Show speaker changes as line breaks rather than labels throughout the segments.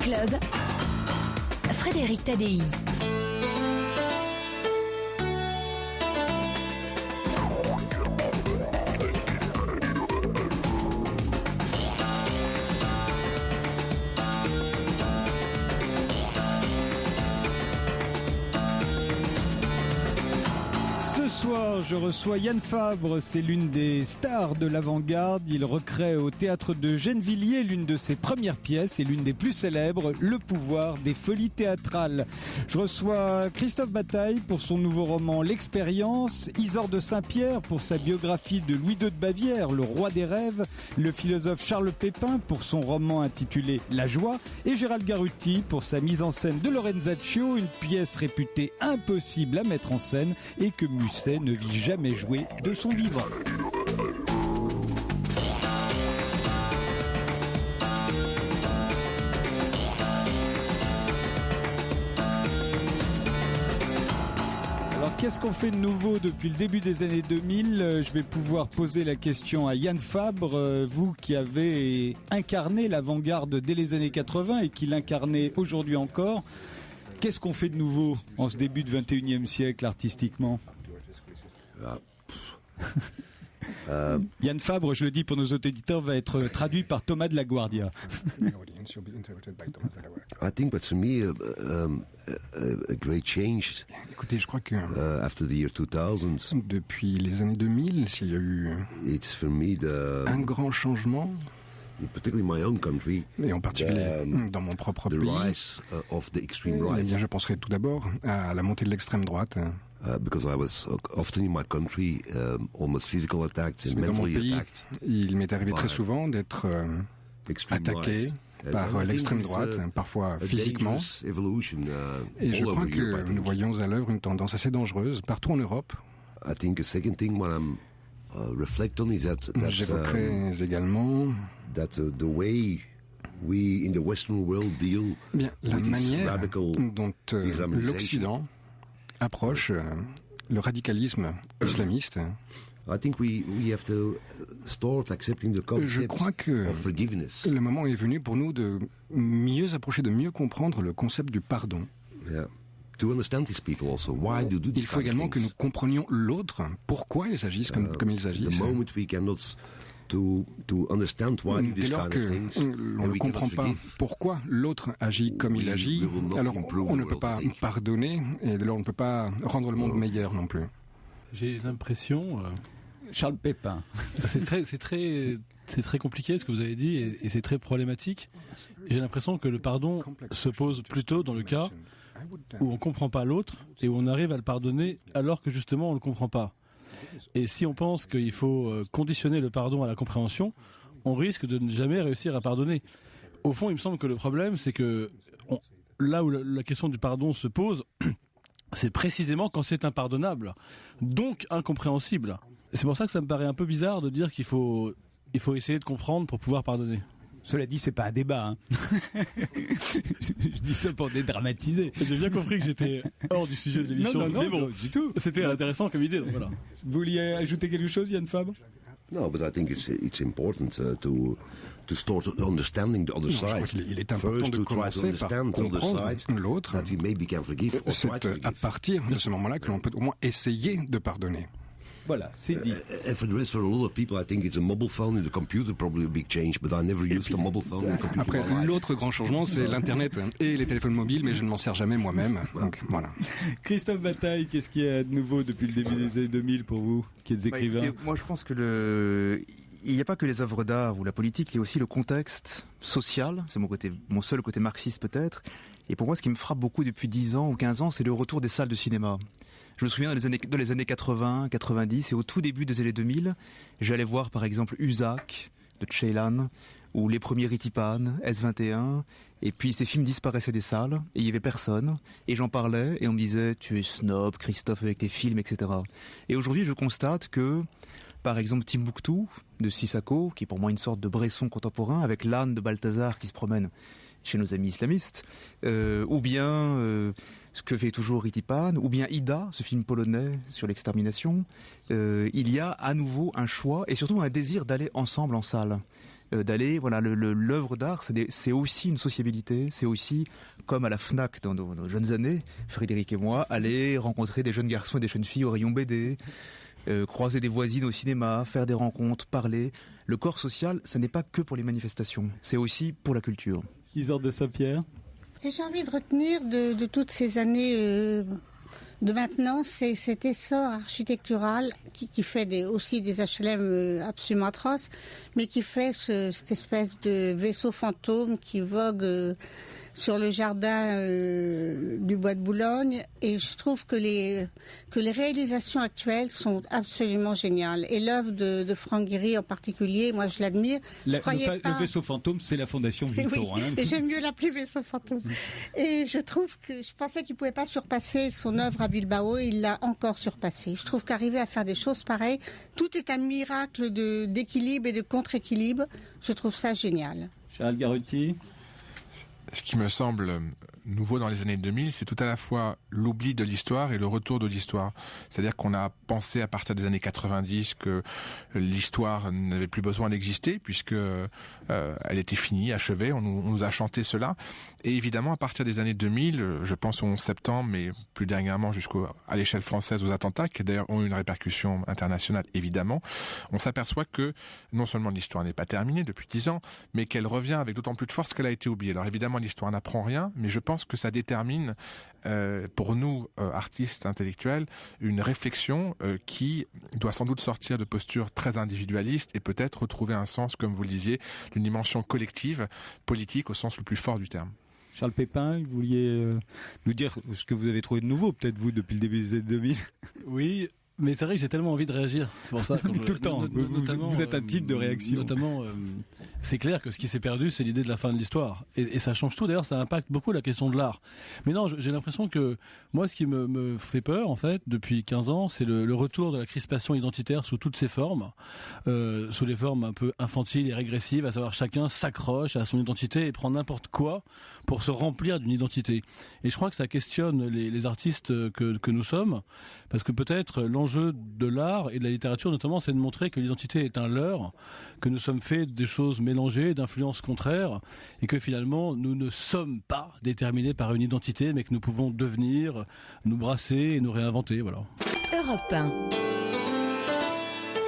Club, Frédéric Tadei.
Ce soir, je reçois Yann Fabre, c'est l'une des stars de l'avant-garde. Il recrée au théâtre de Gennevilliers l'une de ses premières pièces et l'une des plus célèbres, Le pouvoir des folies théâtrales. Je reçois Christophe Bataille pour son nouveau roman L'expérience, Isaure de Saint-Pierre pour sa biographie de Louis II de Bavière, le roi des rêves, le philosophe Charles Pépin pour son roman intitulé La joie et Gérald Garutti pour sa mise en scène de Lorenzaccio, une pièce réputée impossible à mettre en scène et que Musset ne vit jamais jouer de son vivant. Alors qu'est-ce qu'on fait de nouveau depuis le début des années 2000 ? Je vais pouvoir poser la question à Yann Fabre, vous qui avez incarné l'avant-garde dès les années 80 et qui l'incarnez aujourd'hui encore. Qu'est-ce qu'on fait de nouveau en ce début de 21e siècle artistiquement ? Yann Fabre, je le dis pour nos auditeurs, va être traduit par Thomas de la Guardia.
I think that's for me a great change.
Écoutez, je crois que
After the year 2000,
depuis les années 2000, s'il y a eu
it's for me
un grand changement,
particularly my own country,
et en particulier dans mon propre
the
pays,
rise of the extreme
eh
right.
bien, je penserai tout d'abord à la montée de l'extrême droite.
Because I was often in my country almost physical attacked and
Dans mon
mentally
pays,
attacked.
il m'est arrivé très souvent d'être
Extreme
attaqué
right.
par
And I think
l'extrême
it's,
droite, parfois
a
physiquement.
dangerous evolution,
Et je
all
crois
over
que
Europe, I think.
nous voyons à l'œuvre une tendance assez dangereuse partout en Europe.
I think a second thing what I'm reflect on is that
J'évoquerai également
the way we in the Western world deal
bien la
with this
manière
radical
dont
Islamisation.
l'Occident approche le radicalisme islamiste.
I think we have to start accepting the
Je
concept
crois que
of forgiveness.
le moment est venu pour nous de mieux approcher, de mieux comprendre le concept du pardon.
Yeah. To understand these people also. Why do
Il
these
faut
kind of
également que nous
things?
comprenions l'autre, pourquoi ils agissent comme ils
The
agissent.
moment we cannot to understand why do
Dès
these
lors
kind
que
of things,
on
and
ne
we
comprend
cannot
pas
forgive,
pourquoi l'autre agit comme il agit,
we will not
alors
improve
on ne
the
peut
world,
pas
I think.
pardonner et dès lors on ne peut pas rendre le monde meilleur non plus.
J'ai l'impression,
Charles Pépin.
c'est très compliqué ce que vous avez dit et c'est très problématique. J'ai l'impression que le pardon se pose plutôt dans le cas où on comprend pas l'autre et où on arrive à le pardonner alors que justement on le comprend pas. Et si on pense qu'il faut conditionner le pardon à la compréhension, on risque de ne jamais réussir à pardonner. Au fond, il me semble que le problème, c'est que là où la question du pardon se pose, c'est précisément quand c'est impardonnable, donc incompréhensible. C'est pour ça que ça me paraît un peu bizarre de dire qu'il faut essayer de comprendre pour pouvoir pardonner.
Cela dit, c'est pas un débat. Hein. Je dis ça pour dédramatiser.
J'ai bien compris que j'étais hors du sujet de l'émission.
Non,
mais bon,
du tout.
c'était intéressant comme idée, donc voilà.
Vous vouliez ajouter quelque chose, Yann Fabre ?
No, but I think it's important to start understanding the other
Je crois
side.
qu'il est important
First
de
to try to
commencer par
understand the other
comprendre
side
l'autre.
that we maybe can forgive or
C'est
try to
à
forgive.
partir de ce moment-là que l'on peut au moins essayer de pardonner.
Voilà, c'est dit.
And for the rest, for a lot of people, I think it's a mobile phone and the computer probably a big change. But I never used a mobile phone and computer
Après,
in my life.
l'autre grand changement, c'est l'Internet et les téléphones mobiles, mais je ne m'en sers jamais moi-même. Donc voilà.
Christophe Bataille, qu'est-ce qu'il y a de nouveau depuis le début des années 2000 pour vous, qui êtes écrivain ?
Écoutez, moi je pense que il n'y a pas que les œuvres d'art ou la politique, il y a aussi le contexte social, c'est mon seul côté marxiste peut-être. Et pour moi, ce qui me frappe beaucoup depuis 10 ans ou 15 ans, c'est le retour des salles de cinéma. Je me souviens dans les années 80, 90 et au tout début des années 2000, j'allais voir par exemple Usak de Ceylan ou les premiers Ritipan, S21, et puis ces films disparaissaient des salles et il y avait personne et j'en parlais et on me disait tu es snob Christophe avec tes films, etc. Et aujourd'hui je constate que par exemple Timbuktu de Sissako, qui est pour moi une sorte de Bresson contemporain, avec l'âne de Balthazar qui se promène chez nos amis islamistes, ou bien ce que fait toujours Ritipan, ou bien Ida, ce film polonais sur l'extermination, il y a à nouveau un choix et surtout un désir d'aller ensemble en salle. d'aller, voilà, l'œuvre d'art, c'est aussi une sociabilité, c'est aussi, comme à la FNAC dans nos jeunes années, Frédéric et moi, aller rencontrer des jeunes garçons et des jeunes filles au rayon BD, croiser des voisines au cinéma, faire des rencontres, parler. Le corps social, ça n'est pas que pour les manifestations, c'est aussi pour la culture.
Isolde de Saint-Pierre.
Et j'ai envie de retenir de toutes ces années de maintenant, c'est cet essor architectural qui fait aussi des HLM absolument atroces, mais qui fait cette espèce de vaisseau fantôme qui vogue sur le jardin du Bois de Boulogne. Et je trouve que les réalisations actuelles sont absolument géniales. Et l'œuvre de Franck Gehry en particulier, moi je l'admire.
Le vaisseau fantôme, c'est la fondation Vuitton.
Oui, et j'aime mieux l'appeler vaisseau fantôme. Et je trouve que je pensais qu'il ne pouvait pas surpasser son œuvre à Bilbao, et il l'a encore surpassé. Je trouve qu'arriver à faire des choses pareilles, tout est un miracle d'équilibre et de contre-équilibre. Je trouve ça génial.
Charles Garuti.
Ce qui me semble nouveau dans les années 2000, c'est tout à la fois l'oubli de l'histoire et le retour de l'histoire. C'est-à-dire qu'on a pensé à partir des années 90 que l'histoire n'avait plus besoin d'exister puisque elle était finie, achevée. On nous a chanté cela. Et évidemment, à partir des années 2000, je pense au 11 septembre, mais plus dernièrement à l'échelle française aux attentats, qui d'ailleurs ont eu une répercussion internationale, évidemment, on s'aperçoit que non seulement l'histoire n'est pas terminée depuis 10 ans, mais qu'elle revient avec d'autant plus de force qu'elle a été oubliée. Alors évidemment, l'histoire n'apprend rien, mais je pense que ça détermine pour nous, artistes intellectuels, une réflexion qui doit sans doute sortir de postures très individualistes et peut-être retrouver un sens, comme vous le disiez, d'une dimension collective, politique au sens le plus fort du terme.
Charles Pépin, vous vouliez nous dire ce que vous avez trouvé de nouveau, peut-être vous, depuis le début des années 2000.
Oui. Mais c'est vrai que j'ai tellement envie de réagir. C'est pour ça.
Tout le temps. Vous êtes un type de réaction.
Notamment, c'est clair que ce qui s'est perdu, c'est l'idée de la fin de l'histoire. Et ça change tout. D'ailleurs, ça impacte beaucoup la question de l'art. Mais non, j'ai l'impression que moi, ce qui me fait peur, en fait, depuis 15 ans, c'est le retour de la crispation identitaire sous toutes ses formes, sous les formes un peu infantiles et régressives, à savoir chacun s'accroche à son identité et prend n'importe quoi pour se remplir d'une identité. Et je crois que ça questionne les artistes que nous sommes, parce que peut-être l'enjeu de l'art et de la littérature notamment, c'est de montrer que l'identité est un leurre, que nous sommes faits de choses mélangées, d'influences contraires, et que finalement nous ne sommes pas déterminés par une identité, mais que nous pouvons devenir, nous brasser et nous réinventer. Voilà.
Europe 1.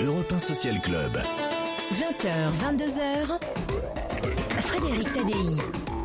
Europe 1 Social Club.
20h, 22h. Frédéric Tadei.